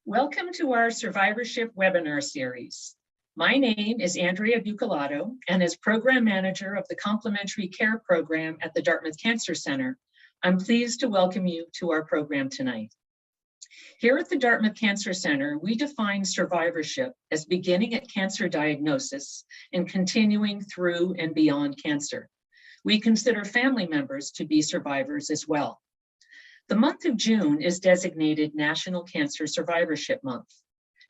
Welcome to our Survivorship webinar series. My name is Andrea Bucalato, and as Program Manager of the Complementary Care Program at the Dartmouth Cancer Center, I'm pleased to welcome you to our program tonight. Here at the Dartmouth Cancer Center, we define survivorship as beginning at cancer diagnosis and continuing through and beyond cancer. We consider family members to be survivors as well. The month of June is designated National Cancer Survivorship Month.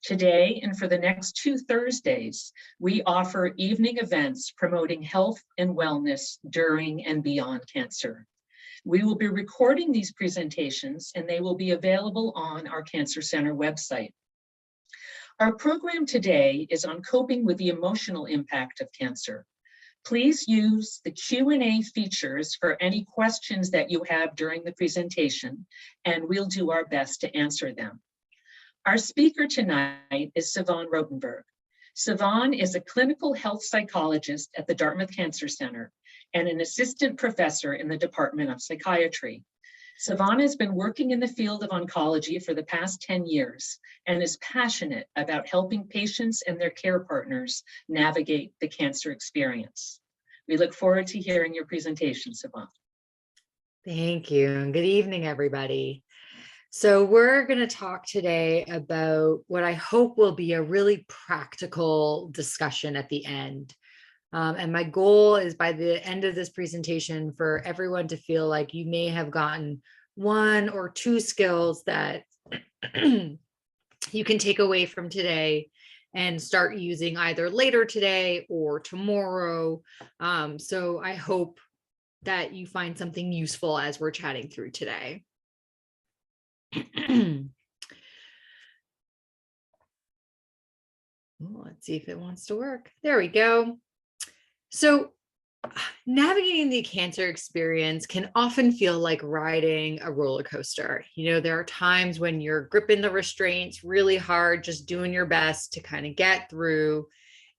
Today and for the next 2 Thursdays, we offer evening events promoting health and wellness during and beyond cancer. We will be recording these presentations and they will be available on our Cancer Center website. Our program today is on coping with the emotional impact of cancer. Please use the Q&A features for any questions that you have during the presentation, and we'll do our best to answer them. Our speaker tonight is Sivan Rotenberg. Sivan is a clinical health psychologist at the Dartmouth Cancer Center and an assistant professor in the Department of Psychiatry. Sivan has been working in the field of oncology for the past 10 years and is passionate about helping patients and their care partners navigate the cancer experience. We look forward to hearing your presentation, Sivan. Thank you, and good evening, everybody. So we're going to talk today about what I hope will be a really practical discussion at the end. And my goal is by the end of this presentation for everyone to feel like you may have gotten 1 or 2 skills that you can take away from today and start using either later today or tomorrow. So I hope that you find something useful as we're chatting through today. Let's see if it wants to work. There we go. So navigating the cancer experience can often feel like riding a roller coaster. There are times when you're gripping the restraints really hard, just doing your best to kind of get through.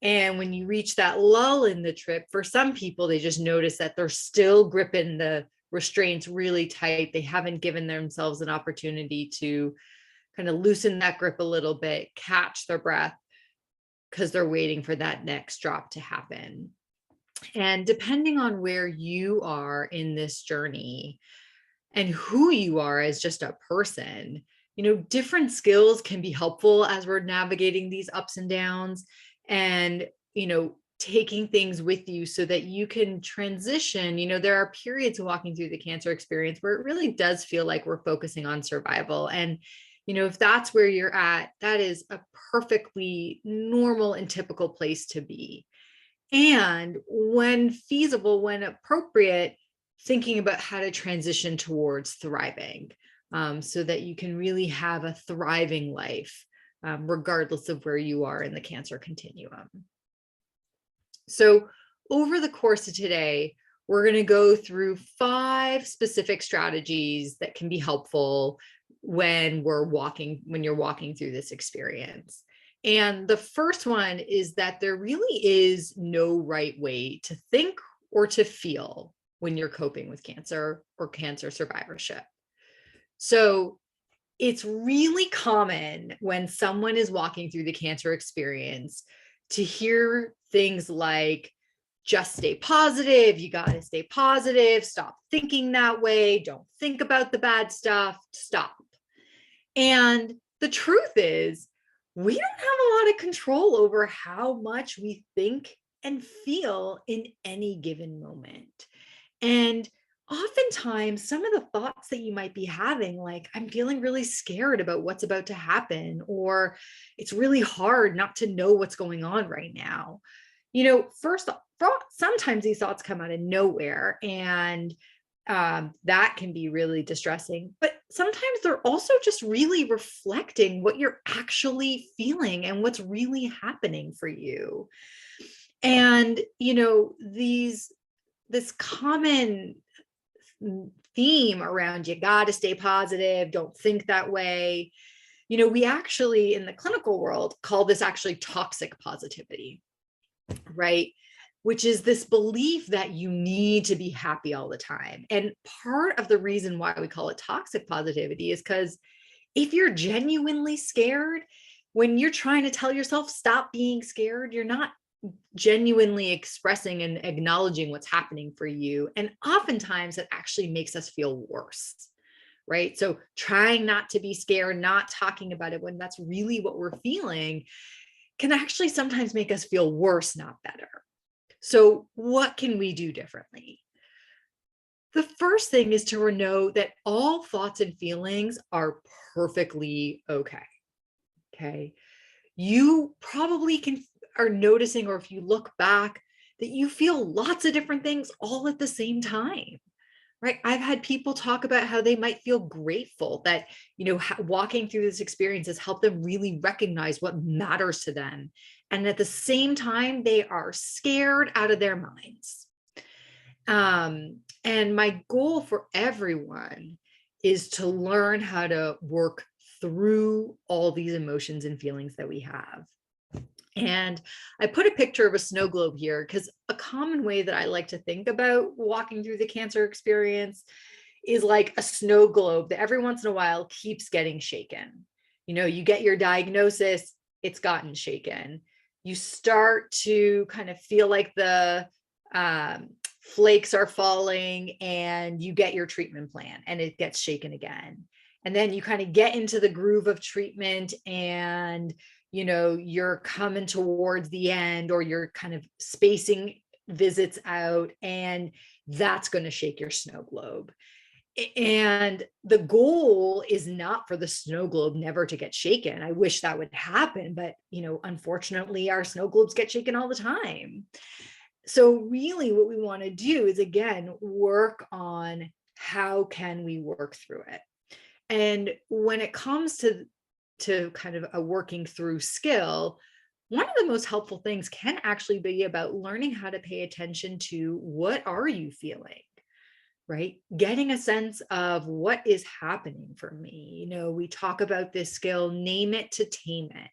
And when you reach that lull in the trip, for some people, they just notice that they're still gripping the restraints really tight. They haven't given themselves an opportunity to kind of loosen that grip a little bit, catch their breath, because they're waiting for that next drop to happen. And depending on where you are in this journey and who you are as just a person, different skills can be helpful as we're navigating these ups and downs and, taking things with you so that you can transition. There are periods of walking through the cancer experience where it really does feel like we're focusing on survival. And, if that's where you're at, that is a perfectly normal and typical place to be. And when feasible, when appropriate, thinking about how to transition towards thriving so that you can really have a thriving life, regardless of where you are in the cancer continuum. So over the course of today, we're going to go through 5 specific strategies that can be helpful when you're walking through this experience. And the first one is that there really is no right way to think or to feel when you're coping with cancer or cancer survivorship. So it's really common when someone is walking through the cancer experience to hear things like, just stay positive, you got to stay positive, stop thinking that way, don't think about the bad stuff, stop. And the truth is, we don't have a lot of control over how much we think and feel in any given moment. And oftentimes, some of the thoughts that you might be having, like, I'm feeling really scared about what's about to happen, or it's really hard not to know what's going on right now. Sometimes these thoughts come out of nowhere, and that can be really distressing, but sometimes they're also just really reflecting what you're actually feeling and what's really happening for you. And, this common theme around, you got to stay positive, don't think that way. We actually, in the clinical world, call this actually toxic positivity, right? Which is this belief that you need to be happy all the time. And part of the reason why we call it toxic positivity is because If you're genuinely scared, when you're trying to tell yourself, stop being scared, you're not genuinely expressing and acknowledging what's happening for you. And oftentimes it actually makes us feel worse, right? So trying not to be scared, not talking about it when that's really what we're feeling, can actually sometimes make us feel worse, not better. So what can we do differently? The first thing is to know that all thoughts and feelings are perfectly okay. Okay. You probably are noticing, or if you look back, that you feel lots of different things all at the same time, right? I've had people talk about how they might feel grateful that, walking through this experience has helped them really recognize what matters to them. And at the same time, they are scared out of their minds. And my goal for everyone is to learn how to work through all these emotions and feelings that we have. And I put a picture of a snow globe here because a common way that I like to think about walking through the cancer experience is like a snow globe that every once in a while keeps getting shaken. You get your diagnosis, it's gotten shaken. You start to kind of feel like the flakes are falling, and you get your treatment plan and it gets shaken again. And then you kind of get into the groove of treatment, and you're coming towards the end, or you're kind of spacing visits out, and that's going to shake your snow globe. And the goal is not for the snow globe never to get shaken. I wish that would happen, but unfortunately our snow globes get shaken all the time. So really what we want to do is, again, work on how can we work through it. And when it comes to kind of a working through skill, one of the most helpful things can actually be about learning how to pay attention to what are you feeling, right? Getting a sense of what is happening for me. We talk about this skill, name it to tame it.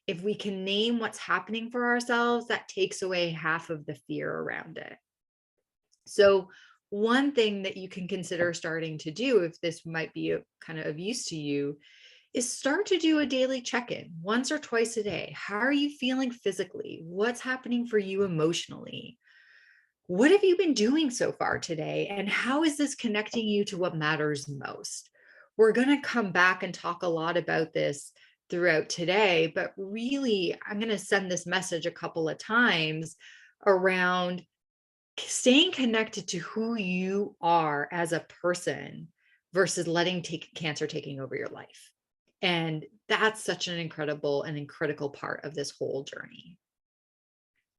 If we can name what's happening for ourselves, that takes away half of the fear around it. So one thing that you can consider starting to do, if this might be kind of use to you, is start to do a daily check-in once or twice a day. How are you feeling physically? What's happening for you emotionally? What have you been doing so far today? And how is this connecting you to what matters most? We're going to come back and talk a lot about this throughout today, but really, I'm going to send this message a couple of times around staying connected to who you are as a person versus letting cancer taking over your life. And that's such an incredible and critical part of this whole journey.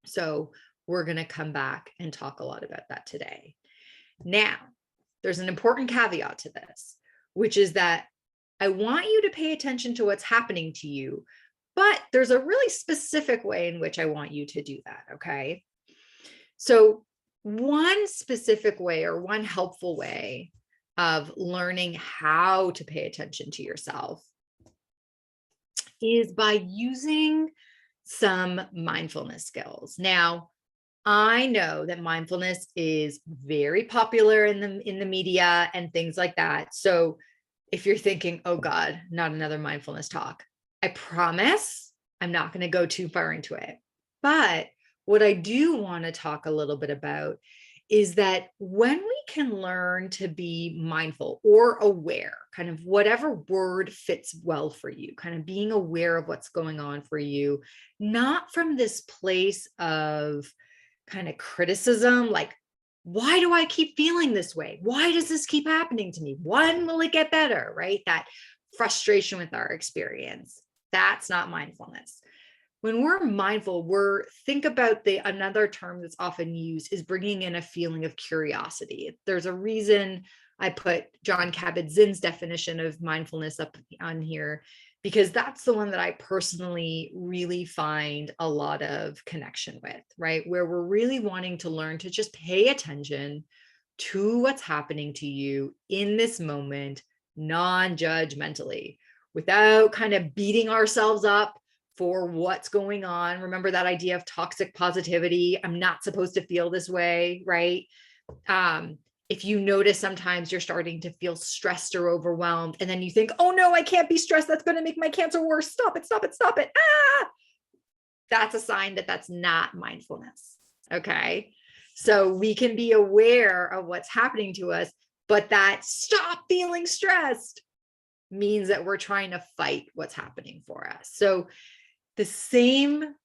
So we're going to come back and talk a lot about that today. Now, there's an important caveat to this, which is that I want you to pay attention to what's happening to you, but there's a really specific way in which I want you to do that, okay? So one specific way, or one helpful way of learning how to pay attention to yourself, is by using some mindfulness skills. Now, I know that mindfulness is very popular in the media and things like that. So if you're thinking, oh God, not another mindfulness talk, I promise I'm not going to go too far into it. But what I do want to talk a little bit about is that when we can learn to be mindful or aware, kind of whatever word fits well for you, kind of being aware of what's going on for you, not from this place of kind of criticism, like, why do I keep feeling this way? Why does this keep happening to me? When will it get better? Right? That frustration with our experience. That's not mindfulness. When we're mindful, think about another term that's often used is bringing in a feeling of curiosity. There's a reason I put John Kabat-Zinn's definition of mindfulness up on here, because that's the one that I personally really find a lot of connection with, right? Where we're really wanting to learn to just pay attention to what's happening to you in this moment, non-judgmentally, without kind of beating ourselves up for what's going on. Remember that idea of toxic positivity. I'm not supposed to feel this way, right? if you notice sometimes you're starting to feel stressed or overwhelmed, and then you think, oh no, I can't be stressed. That's going to make my cancer worse. Stop it, stop it, stop it. Ah, that's a sign that that's not mindfulness. Okay. So we can be aware of what's happening to us, but that stop feeling stressed means that we're trying to fight what's happening for us. So the same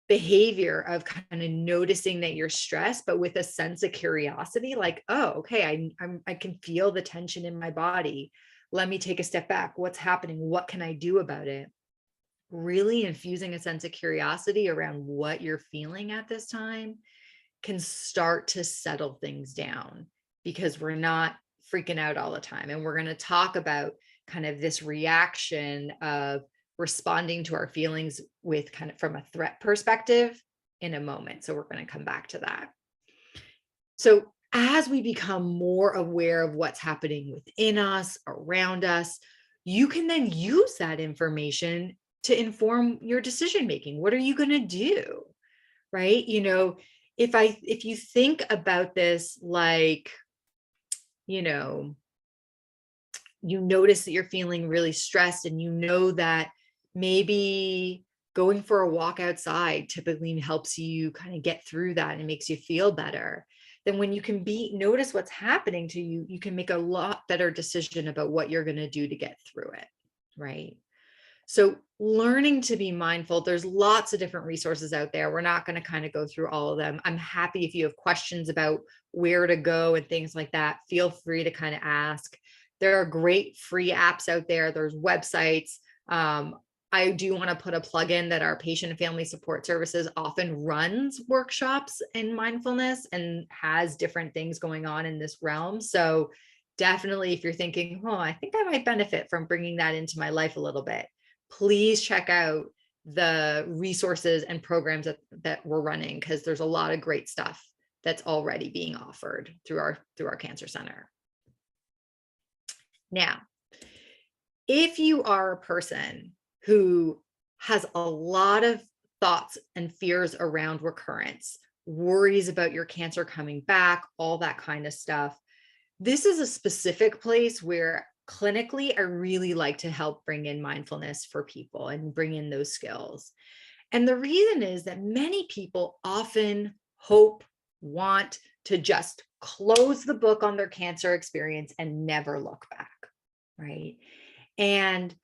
behavior of kind of noticing that you're stressed, but with a sense of curiosity, like, oh, okay, I can feel the tension in my body. Let me take a step back. What's happening? What can I do about it? Really infusing a sense of curiosity around what you're feeling at this time can start to settle things down, because we're not freaking out all the time. And we're going to talk about kind of this reaction of responding to our feelings with kind of from a threat perspective in a moment. So we're going to come back to that. So as we become more aware of what's happening within us, around us, you can then use that information to inform your decision making. What are you going to do? Right? You know, if you think about this, like, you know, you notice that you're feeling really stressed, and you know that maybe going for a walk outside typically helps you kind of get through that and makes you feel better. Then when you can notice what's happening to you, you can make a lot better decision about what you're going to do to get through it. Right. So learning to be mindful, there's lots of different resources out there. We're not going to kind of go through all of them. I'm happy if you have questions about where to go and things like that, feel free to kind of ask. There are great free apps out there. There's websites. I do want to put a plug in that our patient and family support services often runs workshops in mindfulness and has different things going on in this realm. So definitely, if you're thinking, oh, I think I might benefit from bringing that into my life a little bit, please check out the resources and programs that we're running, because there's a lot of great stuff that's already being offered through our cancer center. Now, if you are a person who has a lot of thoughts and fears around recurrence, worries about your cancer coming back, all that kind of stuff, this is a specific place where clinically I really like to help bring in mindfulness for people and bring in those skills. And the reason is that many people often hope, want to just close the book on their cancer experience and never look back, right? And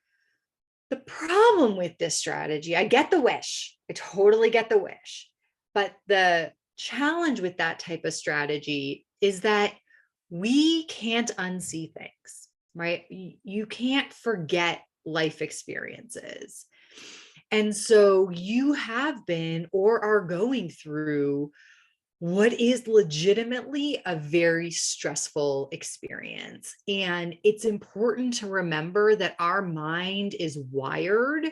the problem with this strategy, I get the wish, I totally get the wish, but the challenge with that type of strategy is that we can't unsee things, right? You can't forget life experiences. And so you have been or are going through what is legitimately a very stressful experience. And it's important to remember that our mind is wired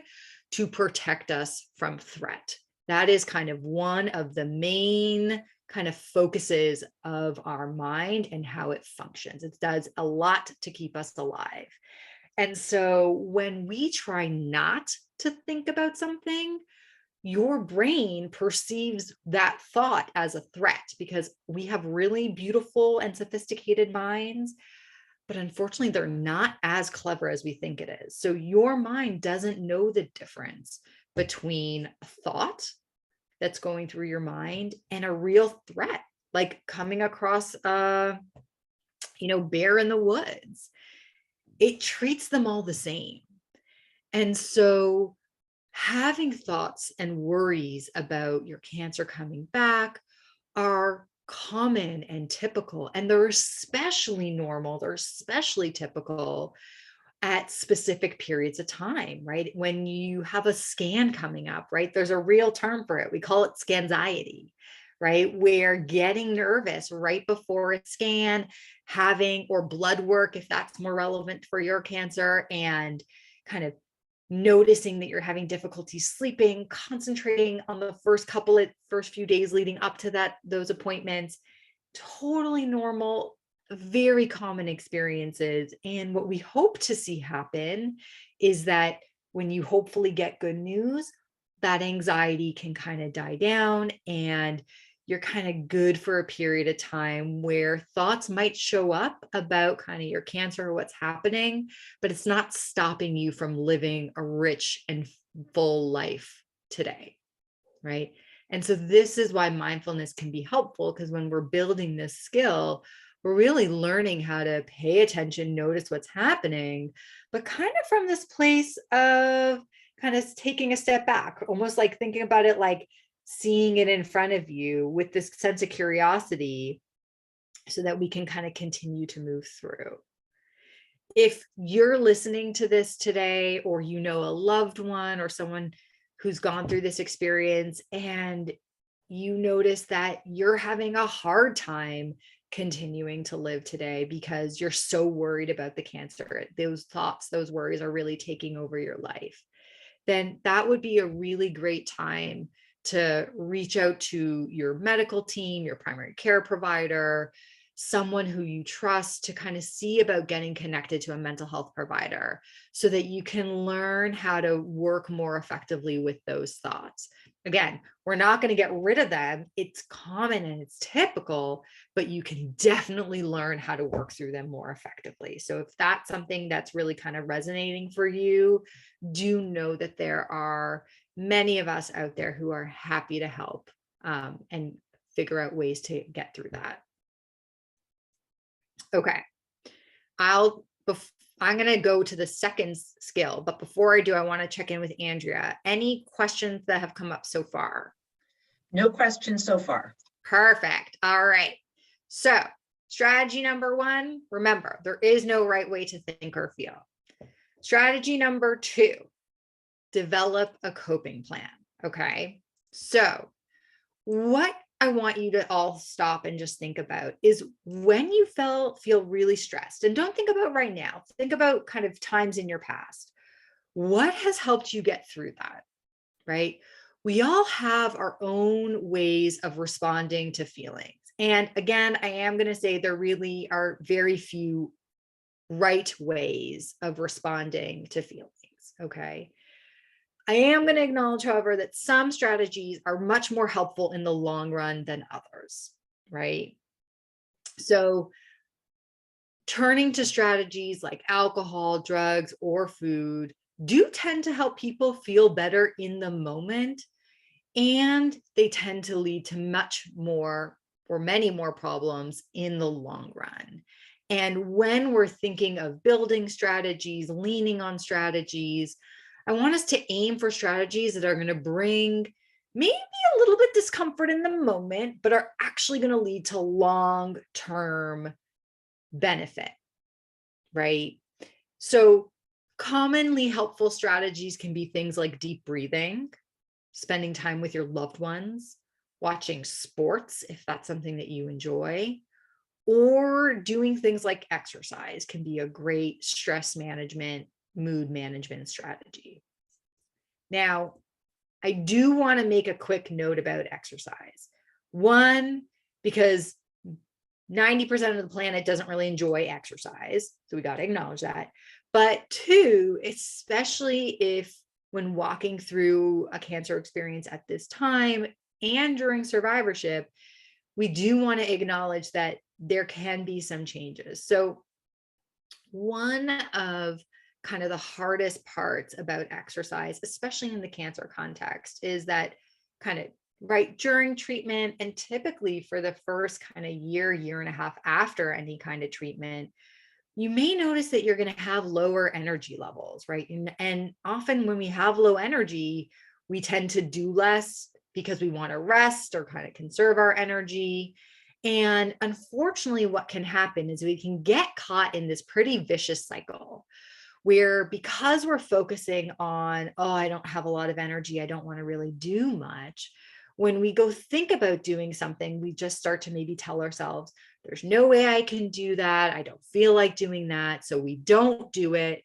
to protect us from threat. That is kind of one of the main kind of focuses of our mind and how it functions. It does a lot to keep us alive. And so when we try not to think about something, your brain perceives that thought as a threat, because we have really beautiful and sophisticated minds, but unfortunately they're not as clever as we think it is. So your mind doesn't know the difference between a thought that's going through your mind and a real threat, like coming across a bear in the woods. It treats them all the same. And so having thoughts and worries about your cancer coming back are common and typical, and they're especially normal, they're especially typical at specific periods of time, right? When you have a scan coming up, right? There's a real term for it. We call it scanxiety, right? Where getting nervous right before a scan, having, or blood work, if that's more relevant for your cancer, and kind of noticing that you're having difficulty sleeping, concentrating on the first few days leading up to those appointments, totally normal, very common experiences. And what we hope to see happen is that when you hopefully get good news, that anxiety can kind of die down and you're kind of good for a period of time where thoughts might show up about kind of your cancer or what's happening, but it's not stopping you from living a rich and full life today, right? And so this is why mindfulness can be helpful, because when we're building this skill, we're really learning how to pay attention, notice what's happening, but kind of from this place of kind of taking a step back, almost like thinking about it like seeing it in front of you with this sense of curiosity, so that we can kind of continue to move through. If you're listening to this today, or you know a loved one or someone who's gone through this experience, and you notice that you're having a hard time continuing to live today because you're so worried about the cancer, those thoughts, those worries are really taking over your life, then that would be a really great time to reach out to your medical team, your primary care provider, someone who you trust, to kind of see about getting connected to a mental health provider so that you can learn how to work more effectively with those thoughts. Again, we're not going to get rid of them. It's common and it's typical, but you can definitely learn how to work through them more effectively. So if that's something that's really kind of resonating for you, do know that there are many of us out there who are happy to help and figure out ways to get through that. Okay, I'm going to go to the second skill, but before I do, I want to check in with Andrea. Any questions that have come up so far? No questions so far. Perfect. All right. So strategy number one, remember, there is no right way to think or feel. Strategy number two, develop a coping plan. Okay. So what I want you to all stop and just think about is when you feel really stressed, and don't think about right now, think about kind of times in your past. What has helped you get through that, right? We all have our own ways of responding to feelings. And again, I am going to say there really are very few right ways of responding to feelings. Okay. I am going to acknowledge, however, that some strategies are much more helpful in the long run than others, right? So turning to strategies like alcohol, drugs, or food do tend to help people feel better in the moment, and they tend to lead to much more or many more problems in the long run. And when we're thinking of building strategies, leaning on strategies, I want us to aim for strategies that are going to bring maybe a little bit discomfort in the moment, but are actually going to lead to long-term benefit, right? So commonly helpful strategies can be things like deep breathing, spending time with your loved ones, watching sports, if that's something that you enjoy, or doing things like exercise can be a great stress management, mood management strategy. Now, I do want to make a quick note about exercise. One, because 90% of the planet doesn't really enjoy exercise, so we got to acknowledge that. But two, especially if when walking through a cancer experience at this time and during survivorship, we do want to acknowledge that there can be some changes. So one of kind of the hardest parts about exercise, especially in the cancer context, is that kind of right during treatment, and typically for the first kind of year and a half after any kind of treatment, you may notice that you're going to have lower energy levels, right? And often when we have low energy, we tend to do less because we want to rest or kind of conserve our energy. And unfortunately, what can happen is we can get caught in this pretty vicious cycle where, because we're focusing on, oh, I don't have a lot of energy, I don't want to really do much, when we go think about doing something, we just start to maybe tell ourselves, there's no way I can do that. I don't feel like doing that. So we don't do it.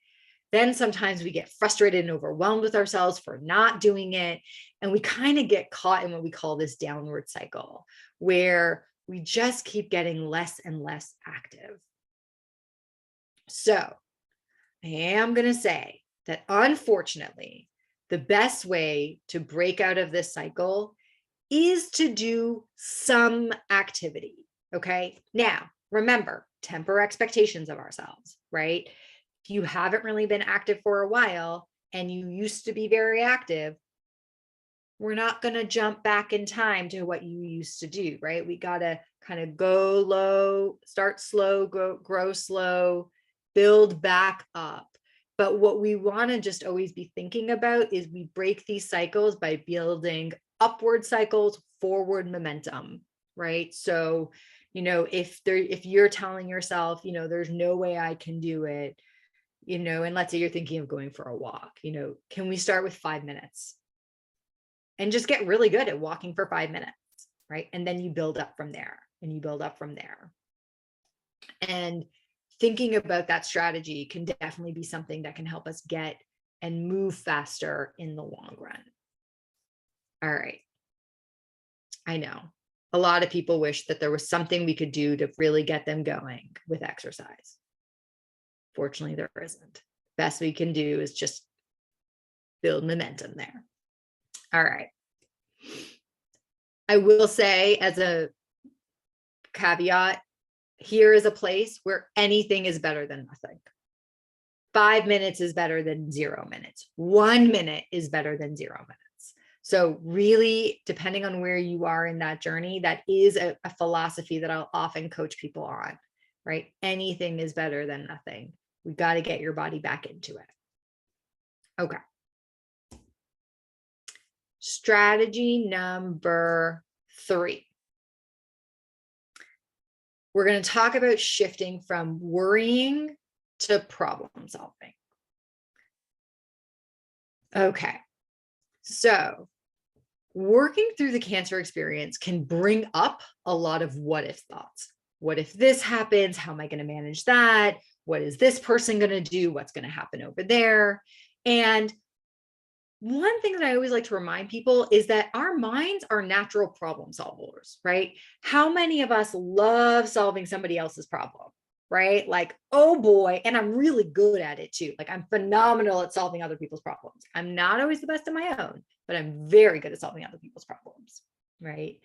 Then sometimes we get frustrated and overwhelmed with ourselves for not doing it. And we kind of get caught in what we call this downward cycle, where we just keep getting less and less active. So I am going to say that unfortunately, the best way to break out of this cycle is to do some activity. Okay. Now, remember, temper expectations of ourselves, right? If you haven't really been active for a while and you used to be very active, we're not going to jump back in time to what you used to do, right? We got to kind of go low, start slow, grow slow, build back up. But what we want to just always be thinking about is we break these cycles by building upward cycles, forward momentum, right? So, if you're telling yourself, there's no way I can do it, and let's say you're thinking of going for a walk, can we start with 5 minutes? And just get really good at walking for 5 minutes, right? And then you build up from there and you build up from there. And thinking about that strategy can definitely be something that can help us get and move faster in the long run. All right. I know a lot of people wish that there was something we could do to really get them going with exercise. Fortunately, there isn't. Best we can do is just build momentum there. All right. I will say, as a caveat, here is a place where anything is better than nothing. 5 minutes is better than 0 minutes. 1 minute is better than 0 minutes. So really, depending on where you are in that journey, that is a philosophy that I'll often coach people on, right? Anything is better than nothing. We've got to get your body back into it. Okay. Strategy number 3. We're going to talk about shifting from worrying to problem solving. Okay. So working through the cancer experience can bring up a lot of what if thoughts. What if this happens? How am I going to manage that? What is this person going to do? What's going to happen over there? And one thing that I always like to remind people is that our minds are natural problem solvers, right? How many of us love solving somebody else's problem, right? Like, oh boy, and I'm really good at it too. Like, I'm phenomenal at solving other people's problems. I'm not always the best of my own, but I'm very good at solving other people's problems, right?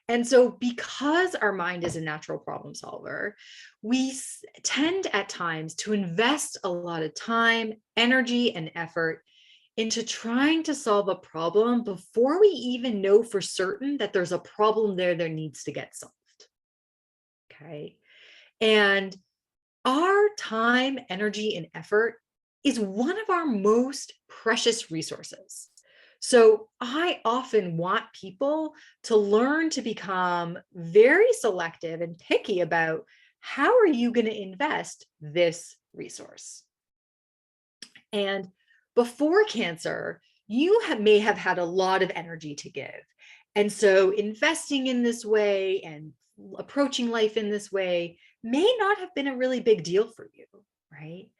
And so because our mind is a natural problem solver, we tend at times to invest a lot of time, energy, and effort into trying to solve a problem before we even know for certain that there's a problem there that needs to get solved. Okay. And our time, energy, and effort is one of our most precious resources. So I often want people to learn to become very selective and picky about how are you going to invest this resource. And before cancer, you may have had a lot of energy to give. And so investing in this way and approaching life in this way may not have been a really big deal for you, right?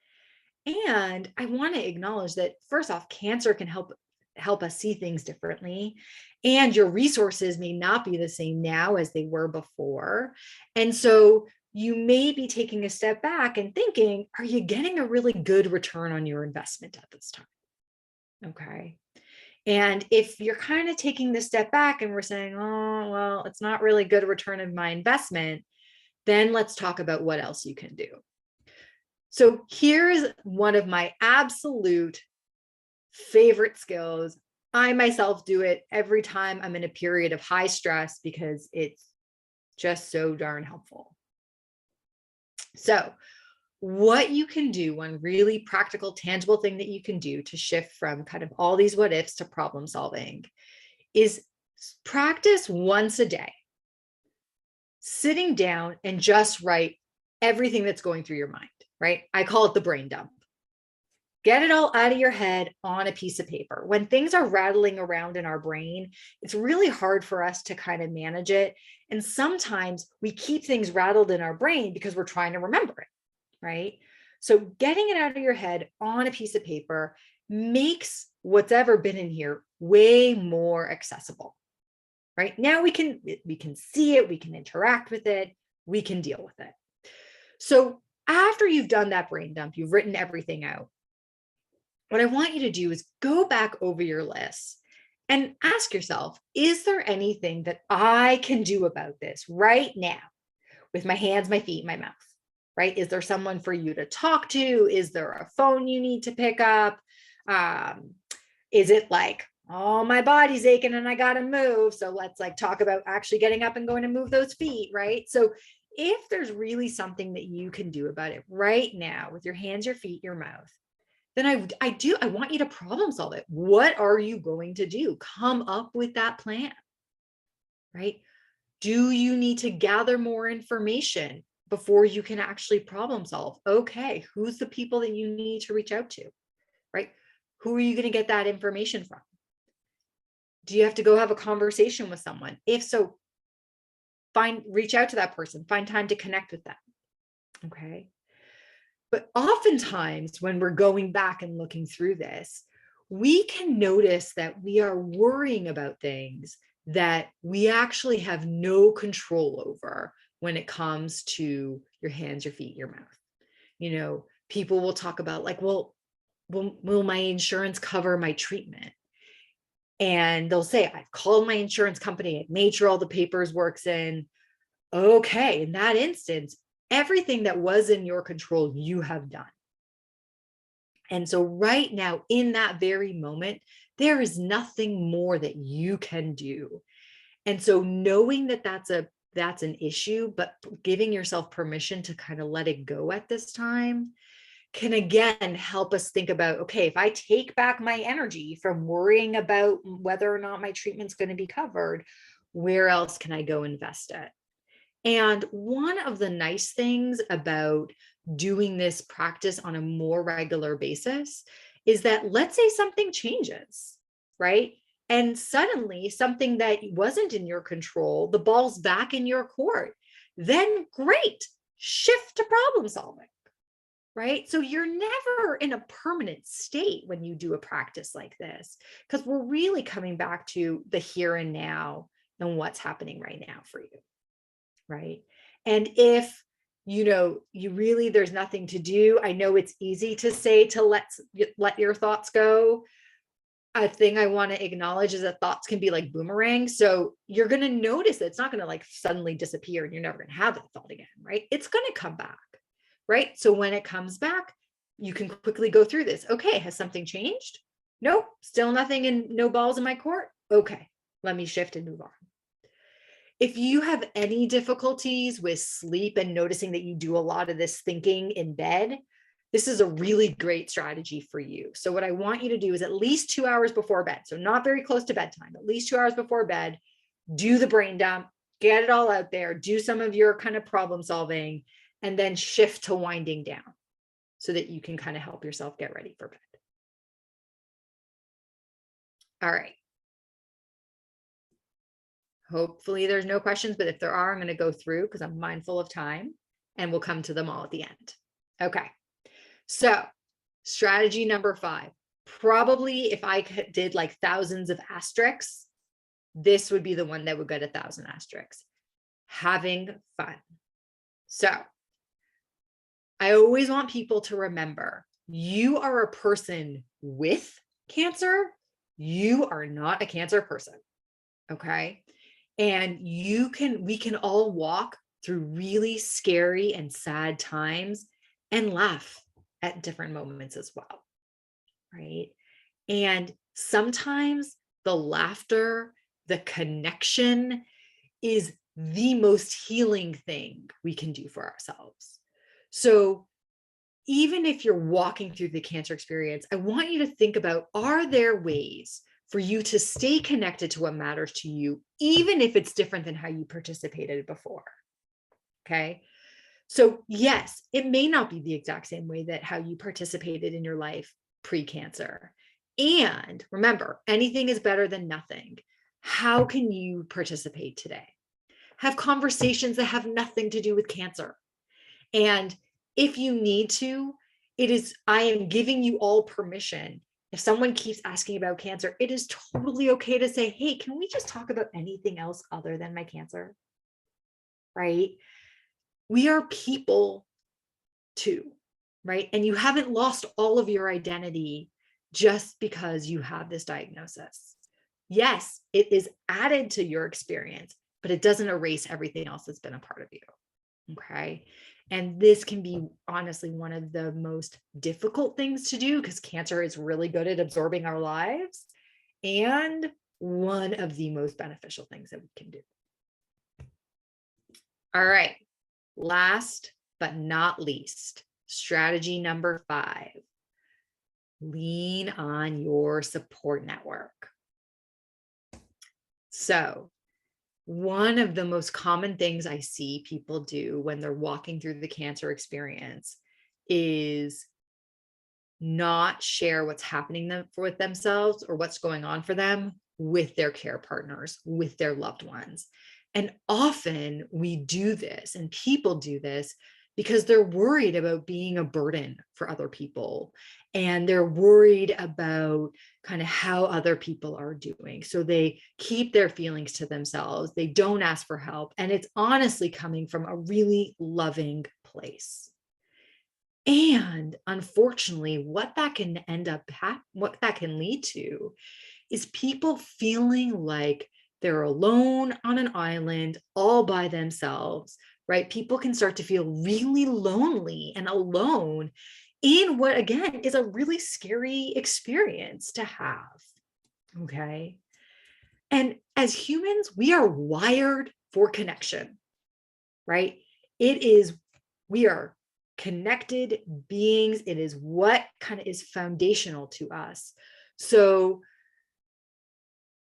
And I want to acknowledge that, first off, cancer can help us see things differently. And your resources may not be the same now as they were before. And so you may be taking a step back and thinking, are you getting a really good return on your investment at this time? Okay. And if you're kind of taking this step back and we're saying, oh, well, it's not really good return of my investment, then let's talk about what else you can do. So here's one of my absolute favorite skills. I myself do it every time I'm in a period of high stress because it's just so darn helpful. So what you can do, one really practical, tangible thing that you can do to shift from kind of all these what ifs to problem solving is practice once a day, sitting down and just write everything that's going through your mind, right? I call it the brain dump. Get it all out of your head on a piece of paper. When things are rattling around in our brain, it's really hard for us to kind of manage it. And sometimes we keep things rattled in our brain because we're trying to remember it, right? So getting it out of your head on a piece of paper makes what's ever been in here way more accessible, right? Now we can see it, we can interact with it, we can deal with it. So after you've done that brain dump, you've written everything out, what I want you to do is go back over your list And ask yourself, is there anything that I can do about this right now with my hands, my feet, my mouth, right? Is there someone for you to talk to? Is there a phone you need to pick up? Is it like, oh, my body's aching and I got to move. So let's like talk about actually getting up and going to move those feet, right? So if there's really something that you can do about it right now with your hands, your feet, your mouth, then I want you to problem solve it. What are you going to do? Come up with that plan, right? Do you need to gather more information before you can actually problem solve? Okay, who's the people that you need to reach out to, right? Who are you going to get that information from? Do you have to go have a conversation with someone? If so, reach out to that person, find time to connect with them. Okay. But oftentimes when we're going back and looking through this, we can notice that we are worrying about things that we actually have no control over when it comes to your hands, your feet, your mouth. You know, people will talk about like, well, will my insurance cover my treatment? And they'll say, I've called my insurance company, I've made sure all the paperwork's in. Okay, in that instance, everything that was in your control, you have done. And so right now, in that very moment, there is nothing more that you can do. And so knowing that that's an issue, but giving yourself permission to kind of let it go at this time can again help us think about, okay, if I take back my energy from worrying about whether or not my treatment's going to be covered, where else can I go invest it? And one of the nice things about doing this practice on a more regular basis is that let's say something changes, right? And suddenly something that wasn't in your control, the ball's back in your court. Then great, shift to problem solving, right? So you're never in a permanent state when you do a practice like this, because we're really coming back to the here and now and what's happening right now for you. Right. And if, you really, there's nothing to do. I know it's easy to say to let your thoughts go. A thing I want to acknowledge is that thoughts can be like boomerangs. So you're going to notice that it's not going to like suddenly disappear and you're never going to have that thought again, right? It's going to come back, right? So when it comes back, you can quickly go through this. Okay, has something changed? Nope, still nothing and no balls in my court. Okay, let me shift and move on. If you have any difficulties with sleep and noticing that you do a lot of this thinking in bed, this is a really great strategy for you. So what I want you to do is at least 2 hours before bed, so not very close to bedtime, at least 2 hours before bed, do the brain dump, get it all out there, do some of your kind of problem solving, and then shift to winding down so that you can kind of help yourself get ready for bed. All right. Hopefully there's no questions, but if there are, I'm going to go through because I'm mindful of time and we'll come to them all at the end. Okay. So strategy number 5, probably if I did like thousands of asterisks, this would be the one that would get 1,000 asterisks. Having fun. So I always want people to remember you are a person with cancer. You are not a cancer person. Okay. And we can all walk through really scary and sad times and laugh at different moments as well, right? And sometimes the laughter, the connection is the most healing thing we can do for ourselves. So even if you're walking through the cancer experience, I want you to think about, are there ways for you to stay connected to what matters to you, even if it's different than how you participated before? Okay. So yes, it may not be the exact same way that how you participated in your life pre-cancer. And remember, anything is better than nothing. How can you participate today? Have conversations that have nothing to do with cancer. And if you need to, I am giving you all permission. If someone keeps asking about cancer, it is totally okay to say, hey, can we just talk about anything else other than my cancer? Right? We are people too, right? And you haven't lost all of your identity just because you have this diagnosis. Yes, it is added to your experience, but it doesn't erase everything else that's been a part of you. Okay. And this can be honestly one of the most difficult things to do because cancer is really good at absorbing our lives, and one of the most beneficial things that we can do. All right. Last but not least, strategy number 5, lean on your support network. So, one of the most common things I see people do when they're walking through the cancer experience is not share what's happening with themselves or what's going on for them with their care partners, with their loved ones. And often we do this, and people do this because they're worried about being a burden for other people. And they're worried about kind of how other people are doing. So they keep their feelings to themselves. They don't ask for help. And it's honestly coming from a really loving place. And unfortunately, what that can what that can lead to is people feeling like they're alone on an island all by themselves, right? People can start to feel really lonely and alone in what, again, is a really scary experience to have. Okay. And as humans, we are wired for connection, right? We are connected beings. It is what kind of is foundational to us. So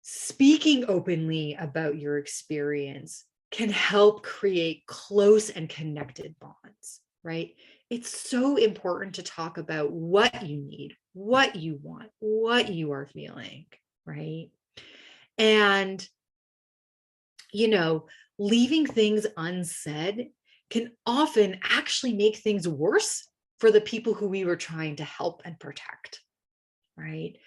speaking openly about your experience can help create close and connected bonds, right? It's so important to talk about what you need, what you want, what you are feeling, right? And, leaving things unsaid can often actually make things worse for the people who we were trying to help and protect, right?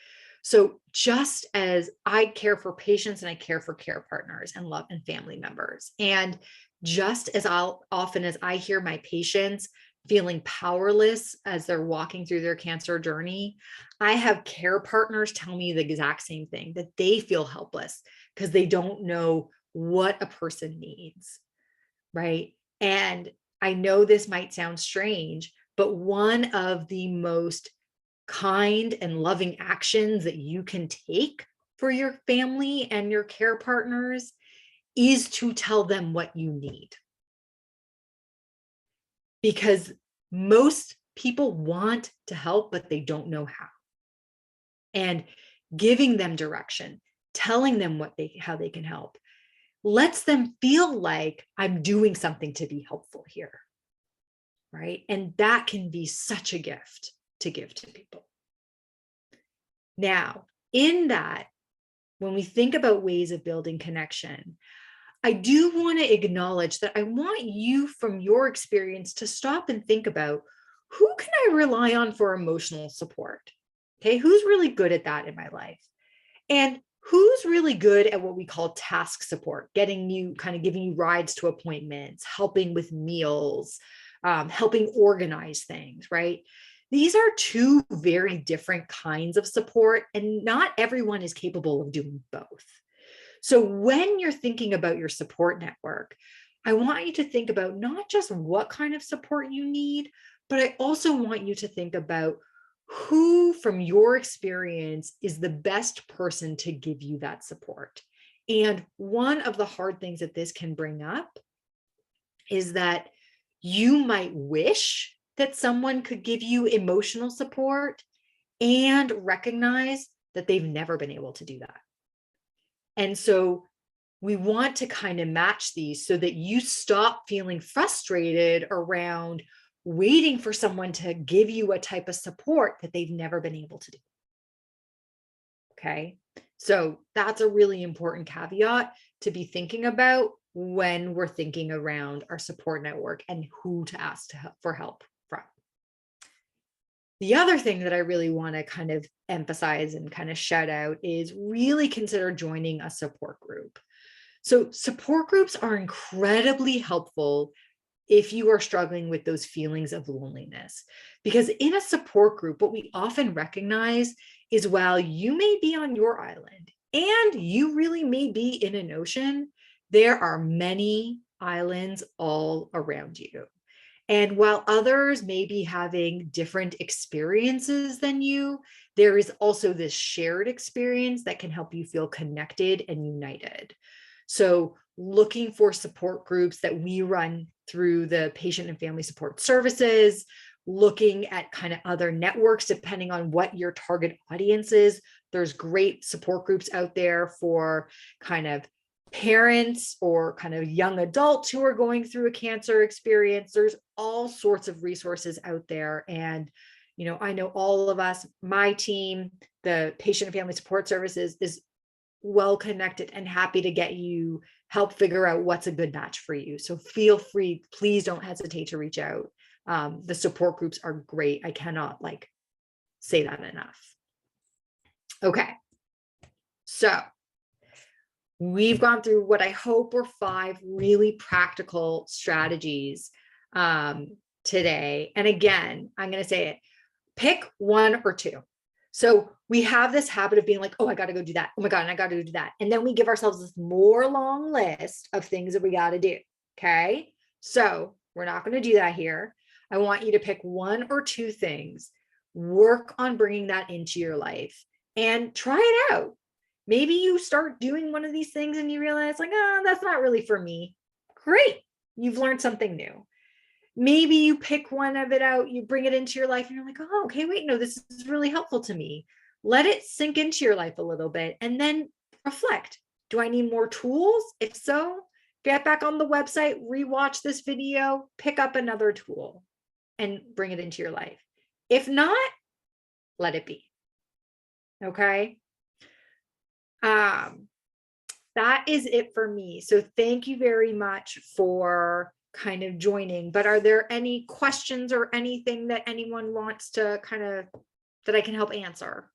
So just as I care for patients and I care for care partners and love and family members, and just as often as I hear my patients feeling powerless as they're walking through their cancer journey, I have care partners tell me the exact same thing, that they feel helpless because they don't know what a person needs, right? And I know this might sound strange, but one of the most kind and loving actions that you can take for your family and your care partners is to tell them what you need. Because most people want to help, but they don't know how. And giving them direction, telling them how they can help, lets them feel like I'm doing something to be helpful here, right? And that can be such a gift to give to people. Now, in that, when we think about ways of building connection, I do want to acknowledge that I want you, from your experience, to stop and think about, who can I rely on for emotional support? Okay, who's really good at that in my life? And who's really good at what we call task support, giving you rides to appointments, helping with meals, helping organize things, right? These are two very different kinds of support, and not everyone is capable of doing both. So when you're thinking about your support network, I want you to think about not just what kind of support you need, but I also want you to think about who, from your experience, is the best person to give you that support. And one of the hard things that this can bring up is that you might wish that someone could give you emotional support and recognize that they've never been able to do that. And so we want to kind of match these so that you stop feeling frustrated around waiting for someone to give you a type of support that they've never been able to do. Okay. So that's a really important caveat to be thinking about when we're thinking around our support network and who to ask for help from. The other thing that I really want to kind of emphasize and kind of shout out is really consider joining a support group. So support groups are incredibly helpful if you are struggling with those feelings of loneliness, because in a support group, what we often recognize is, while you may be on your island, and you really may be in an ocean, there are many islands all around you. And while others may be having different experiences than you, there is also this shared experience that can help you feel connected and united. So looking for support groups that we run through the patient and family support services, looking at kind of other networks, depending on what your target audience is. There's great support groups out there for kind of parents or kind of young adults who are going through a cancer experience. There's all sorts of resources out there. And, I know all of us, my team, the patient and family support services is well connected and happy to get you help figure out what's a good match for you. So feel free, please don't hesitate to reach out. The support groups are great. I cannot say that enough. Okay. So we've gone through what I hope were 5 really practical strategies today. And again, I'm going to say it, pick 1 or 2. So we have this habit of being like, oh, I got to go do that. Oh my God, and I got to do that. And then we give ourselves this more long list of things that we got to do. Okay. So we're not going to do that here. I want you to pick 1 or 2 things, work on bringing that into your life and try it out. Maybe you start doing one of these things and you realize that's not really for me. Great. You've learned something new. Maybe you pick one of it out, you bring it into your life and you're like, oh, okay, wait, no, this is really helpful to me. Let it sink into your life a little bit and then reflect. Do I need more tools? If so, get back on the website, rewatch this video, pick up another tool and bring it into your life. If not, let it be. Okay. That is it for me. So thank you very much for kind of joining, but are there any questions or anything that anyone wants to that I can help answer?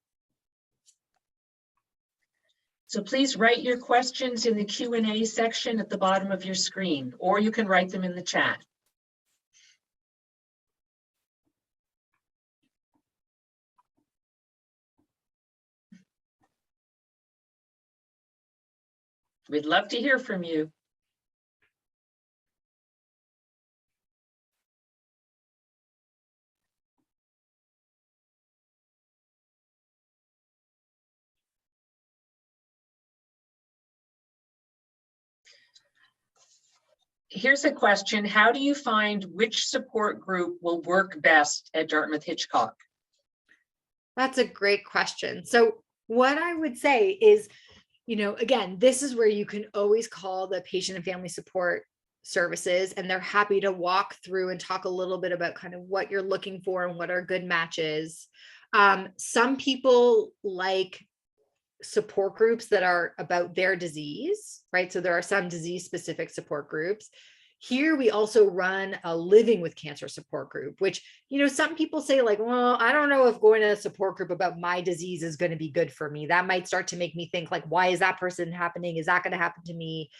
So please write your questions in the Q&A section at the bottom of your screen, or you can write them in the chat. We'd love to hear from you. Here's a question. How do you find which support group will work best at Dartmouth Hitchcock? That's a great question. So what I would say is, again, this is where you can always call the patient and family support services, and they're happy to walk through and talk a little bit about kind of what you're looking for and what are good matches. Some people like support groups that are about their disease, right? So there are some disease specific support groups. Here we also run a living with cancer support group, which, some people say well, I don't know if going to a support group about my disease is going to be good for me. That might start to make me think why is that person happening? Is that going to happen to me?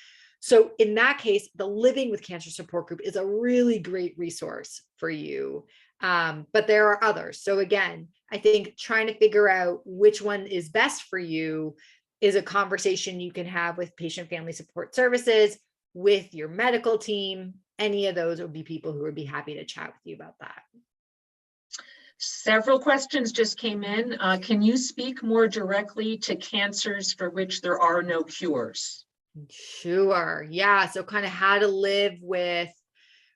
So in that case, the living with cancer support group is a really great resource for you. But there are others. So again, I think trying to figure out which one is best for you is a conversation you can have with patient family support services, with your medical team. Any of those would be people who would be happy to chat with you about that. Several questions just came in. Can you speak more directly to cancers for which there are no cures? Sure. Yeah. So kind of how to live with,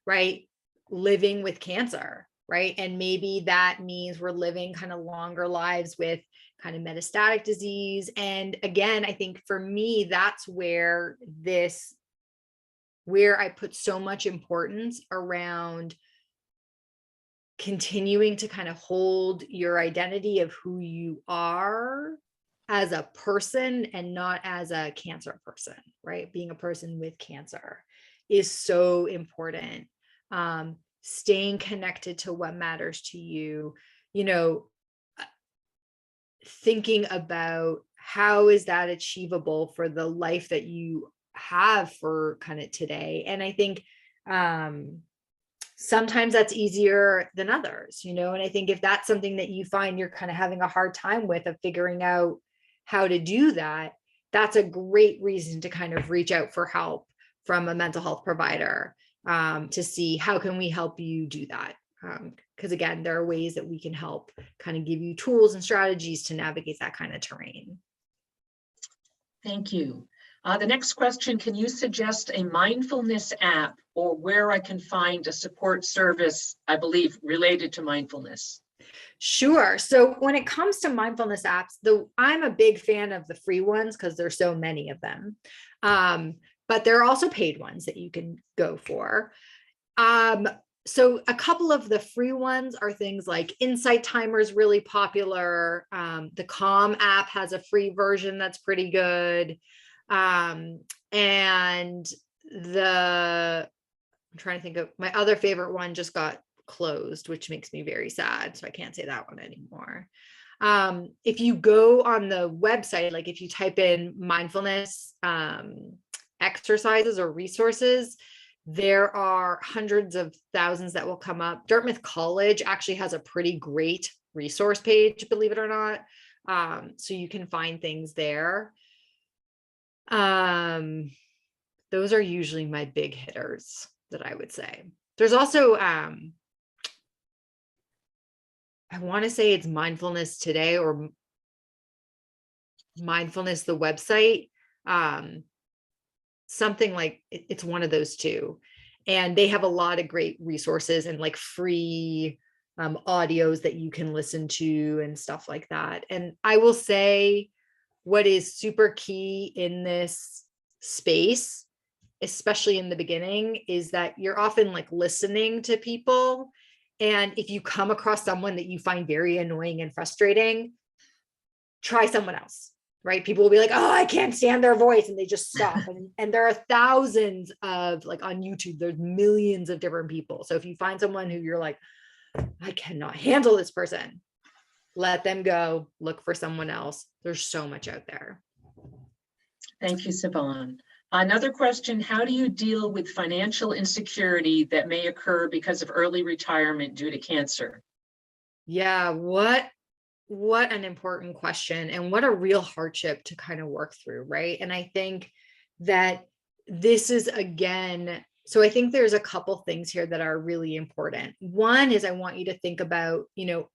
right? Living with cancer, right? And maybe that means we're living kind of longer lives with kind of metastatic disease. And again, I think for me, that's where I put so much importance around continuing to kind of hold your identity of who you are as a person and not as a cancer person, right? Being a person with cancer is so important. Staying connected to what matters to you, thinking about how is that achievable for the life that you have for kind of today. And I think sometimes that's easier than others, and I think if that's something that you find you're kind of having a hard time with of figuring out how to do that, that's a great reason to kind of reach out for help from a mental health provider, to see how can we help you do that. Because again, there are ways that we can help kind of give you tools and strategies to navigate that kind of terrain. Thank you. The next question, can you suggest a mindfulness app or where I can find a support service, I believe, related to mindfulness? Sure. So when it comes to mindfulness apps, I'm a big fan of the free ones because there's so many of them. But there are also paid ones that you can go for. So a couple of the free ones are things like Insight Timer is really popular. The Calm app has a free version that's pretty good. And I'm trying to think of my other favorite one just got closed, which makes me very sad. So I can't say that one anymore. If you go on the website, like if you type in mindfulness exercises or resources, there are hundreds of thousands that will come up. Dartmouth College actually has a pretty great resource page, believe it or not. So you can find things there. Those are usually my big hitters that I would say. There's also, I want to say it's Mindfulness Today or Mindfulness, the website. Something like it's one of those two. And they have a lot of great resources and like free audios that you can listen to and stuff like that. And I will say what is super key in this space, especially in the beginning, is that you're often like listening to people. And if you come across someone that you find very annoying and frustrating, try someone else, right? People will be like, oh, I can't stand their voice. And they just stop. And there are thousands of, like on YouTube, there's millions of different people. So if you find someone who you're like, I cannot handle this person, let them go, look for someone else. There's so much out there. Thank you, Sivan. Another question, how do you deal with financial insecurity that may occur because of early retirement due to cancer? Yeah, what an important question, and what a real hardship to kind of work through, right? And I think that this is, again, so I think there's a couple things here that are really important. One is I want you to think about,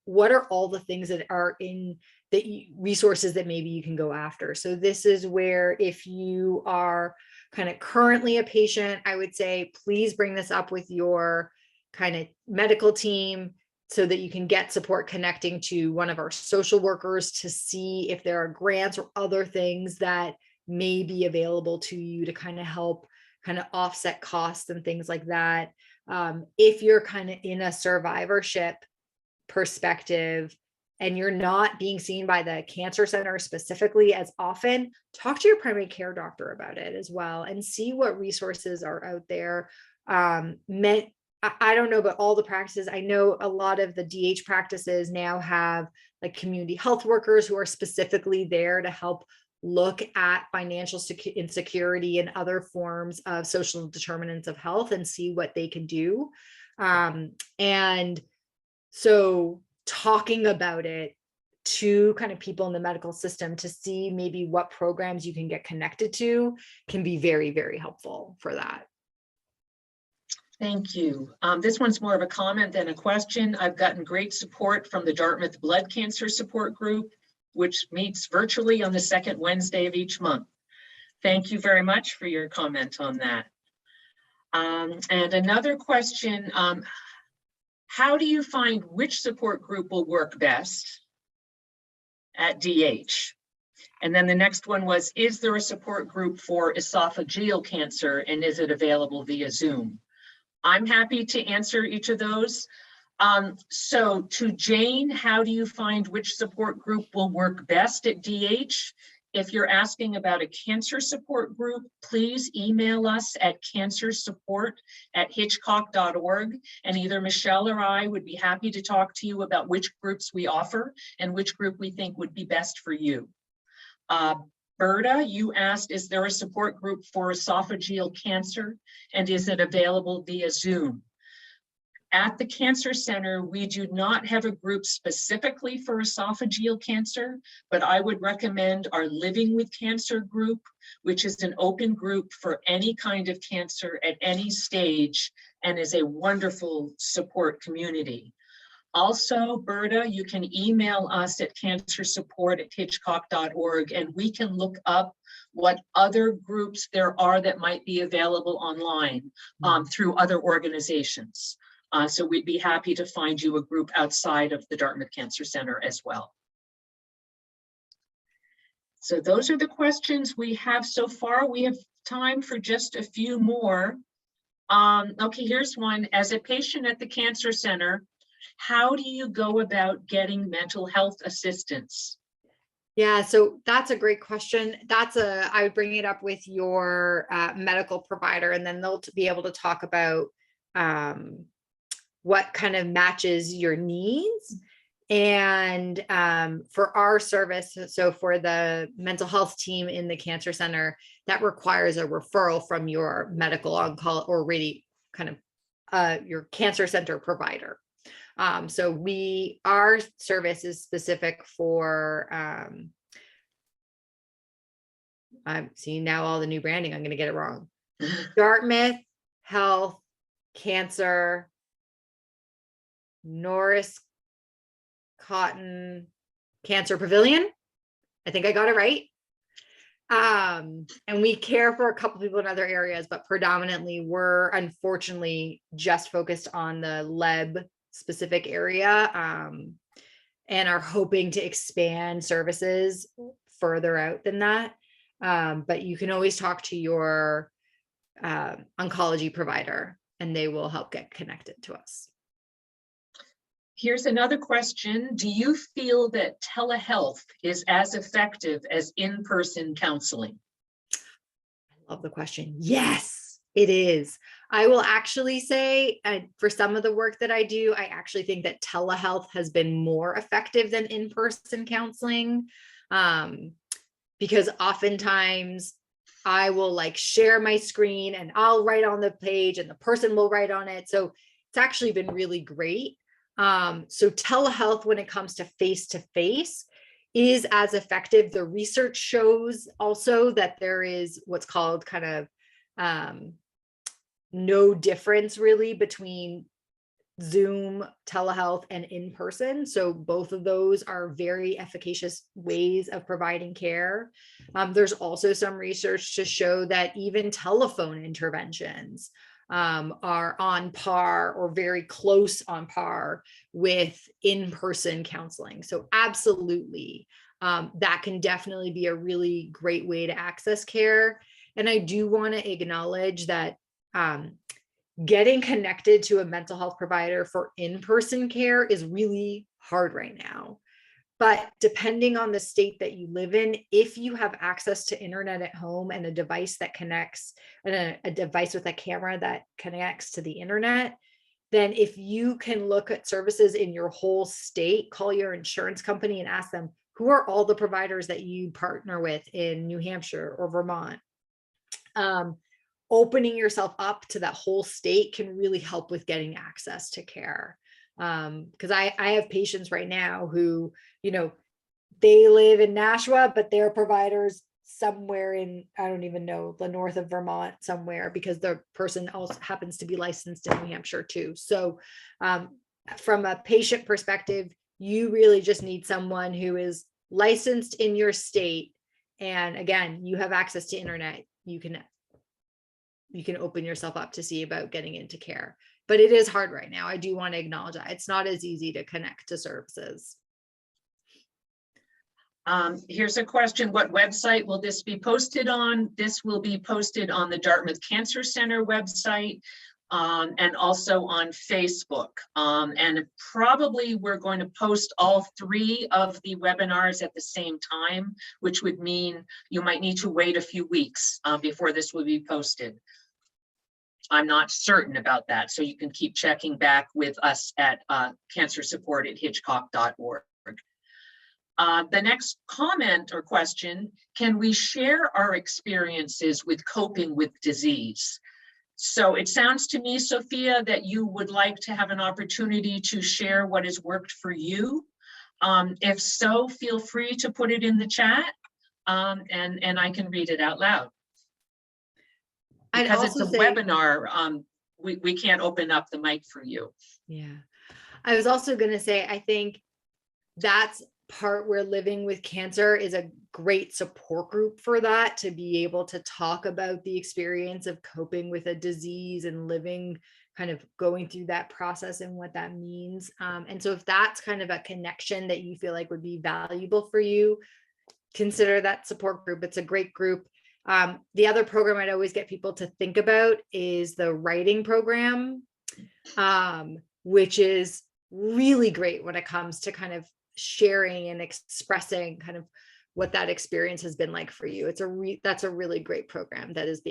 what are all the things that are in the resources that maybe you can go after. So this is where, if you are kind of currently a patient, I would say, please bring this up with your kind of medical team so that you can get support connecting to one of our social workers to see if there are grants or other things that may be available to you to kind of help kind of offset costs and things like that. If you're kind of in a survivorship perspective and you're not being seen by the cancer center specifically as often, talk to your primary care doctor about it as well and see what resources are out there. I don't know about all the practices. I know a lot of the DH practices now have like community health workers who are specifically there to help look at financial insecurity and other forms of social determinants of health and see what they can do. And so talking about it to kind of people in the medical system to see maybe what programs you can get connected to can be very, very helpful for that. Thank you. This one's more of a comment than a question. I've gotten great support from the Dartmouth Blood Cancer Support Group, which meets virtually on the second Wednesday of each month. Thank you very much for your comment on that. And another question, how do you find which support group will work best at DH? And then the next one was, is there a support group for esophageal cancer and is it available via Zoom? I'm happy to answer each of those. So to Jane, how do you find which support group will work best at DH? If you're asking about a cancer support group, please email us at cancersupport@hitchcock.org, and either Michelle or I would be happy to talk to you about which groups we offer and which group we think would be best for you. Berta, you asked, is there a support group for esophageal cancer and is it available via Zoom? At the Cancer Center, we do not have a group specifically for esophageal cancer, but I would recommend our Living with Cancer group, which is an open group for any kind of cancer at any stage and is a wonderful support community. Also, Berta, you can email us at cancersupport@hitchcock.org, and we can look up what other groups there are that might be available online through other organizations. So we'd be happy to find you a group outside of the Dartmouth Cancer Center as well. So those are the questions we have so far. We have time for just a few more. Okay, here's one. As a patient at the Cancer Center, how do you go about getting mental health assistance? Yeah, so that's a great question. I would bring it up with your medical provider, and then they'll be able to talk about what kind of matches your needs. And for our service, so for the mental health team in the Cancer Center, that requires a referral from your medical oncology or really kind of your Cancer Center provider. So our service is specific for, I'm seeing now all the new branding, I'm going to get it wrong. Dartmouth Health Cancer, Norris Cotton Cancer Pavilion. I think I got it right. And we care for a couple people in other areas, but predominantly we're unfortunately just focused on the LEB specific area, and are hoping to expand services further out than that. But you can always talk to your oncology provider and they will help get connected to us. Here's another question. Do you feel that telehealth is as effective as in-person counseling? I love the question. Yes, it is. I will actually say for some of the work that I do, I actually think that telehealth has been more effective than in-person counseling, because oftentimes I will like share my screen and I'll write on the page and the person will write on it. So it's actually been really great. So telehealth, when it comes to face-to-face, is as effective. The research shows also that there is what's called kind of no difference really between Zoom, telehealth, and in-person. So both of those are very efficacious ways of providing care. There's also some research to show that even telephone interventions are on par or very close on par with in-person counseling. So absolutely, that can definitely be a really great way to access care. And I do want to acknowledge that getting connected to a mental health provider for in-person care is really hard right now. But depending on the state that you live in, if you have access to internet at home and a device that connects, and a device with a camera that connects to the internet, then if you can look at services in your whole state, call your insurance company and ask them, who are all the providers that you partner with in New Hampshire or Vermont? Opening yourself up to that whole state can really help with getting access to care. Because I have patients right now who, they live in Nashua, but their providers somewhere in, I don't even know, the north of Vermont somewhere, because the person also happens to be licensed in New Hampshire too. So from a patient perspective, you really just need someone who is licensed in your state. And again, you have access to internet. You can open yourself up to see about getting into care. But it is hard right now. I do want to acknowledge that it's not as easy to connect to services. Here's a question. What website will this be posted on? This will be posted on the Dartmouth Cancer Center website, and also on Facebook. And probably we're going to post all 3 of the webinars at the same time, which would mean you might need to wait a few weeks before this will be posted. I'm not certain about that, so you can keep checking back with us at cancersupport@hitchcock.org. The next comment or question, can we share our experiences with coping with disease? So it sounds to me, Sophia, that you would like to have an opportunity to share what has worked for you. If so, feel free to put it in the chat, and I can read it out loud. Because it's a webinar, we can't open up the mic for you. Yeah. I was also going to say, I think that's part where living with cancer is a great support group for that, to be able to talk about the experience of coping with a disease and living, kind of going through that process and what that means. And so if that's kind of a connection that you feel like would be valuable for you, consider that support group. It's a great group. The other program I'd always get people to think about is the writing program, which is really great when it comes to kind of sharing and expressing kind of what that experience has been like for you. That's a really great program that is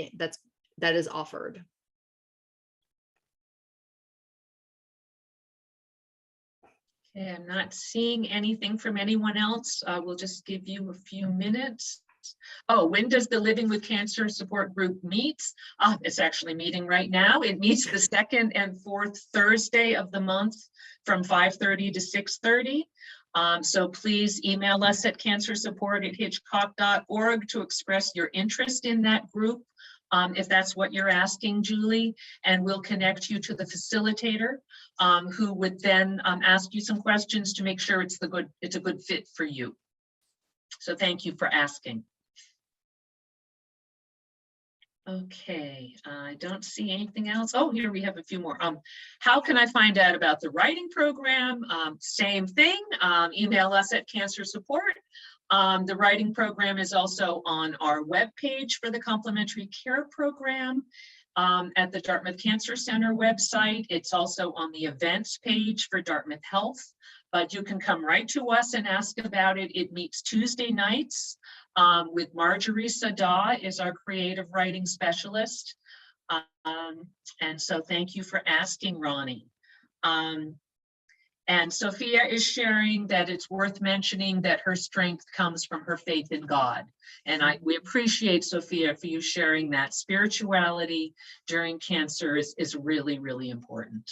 offered. Okay, I'm not seeing anything from anyone else. We'll just give you a few minutes. Oh, when does the Living with Cancer support group meet? It's actually meeting right now. It meets the second and fourth Thursday of the month from 5:30 to 6:30. So please email us at cancersupport@hitchcock.org to express your interest in that group, if that's what you're asking, Julie, and we'll connect you to the facilitator, who would then ask you some questions to make sure it's a good fit for you. So thank you for asking. Okay, I don't see anything else. Oh, here we have a few more. How can I find out about the writing program? Same thing, email us at Cancer Support. The writing program is also on our webpage for the complementary care program at the Dartmouth Cancer Center website. It's also on the events page for Dartmouth Health, but you can come right to us and ask about it. It meets Tuesday nights with Marjorie Sada is our creative writing specialist. And so thank you for asking, Ronnie. And Sophia is sharing that it's worth mentioning that her strength comes from her faith in God. And we appreciate, Sophia, for you sharing that. Spirituality during cancer is really, really important.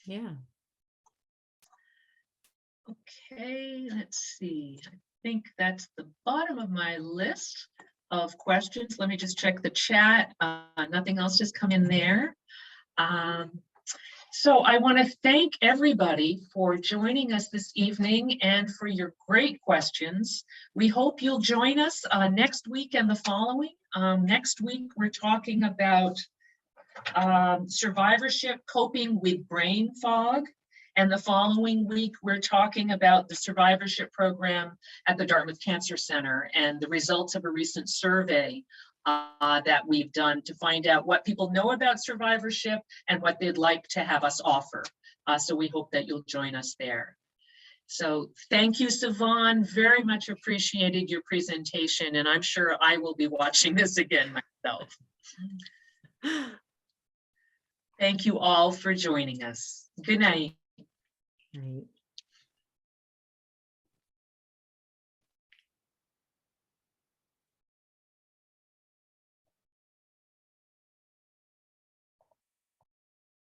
Yeah. Okay, let's see. I think that's the bottom of my list of questions. Let me just check the chat. Nothing else has come in there. So I want to thank everybody for joining us this evening and for your great questions. We hope you'll join us next week and the following. Next week, we're talking about survivorship, coping with brain fog. And the following week, we're talking about the survivorship program at the Dartmouth Cancer Center and the results of a recent survey that we've done to find out what people know about survivorship and what they'd like to have us offer. So we hope that you'll join us there. So thank you, Sivan. Very much appreciated your presentation, and I'm sure I will be watching this again myself. Thank you all for joining us. Good night. Right.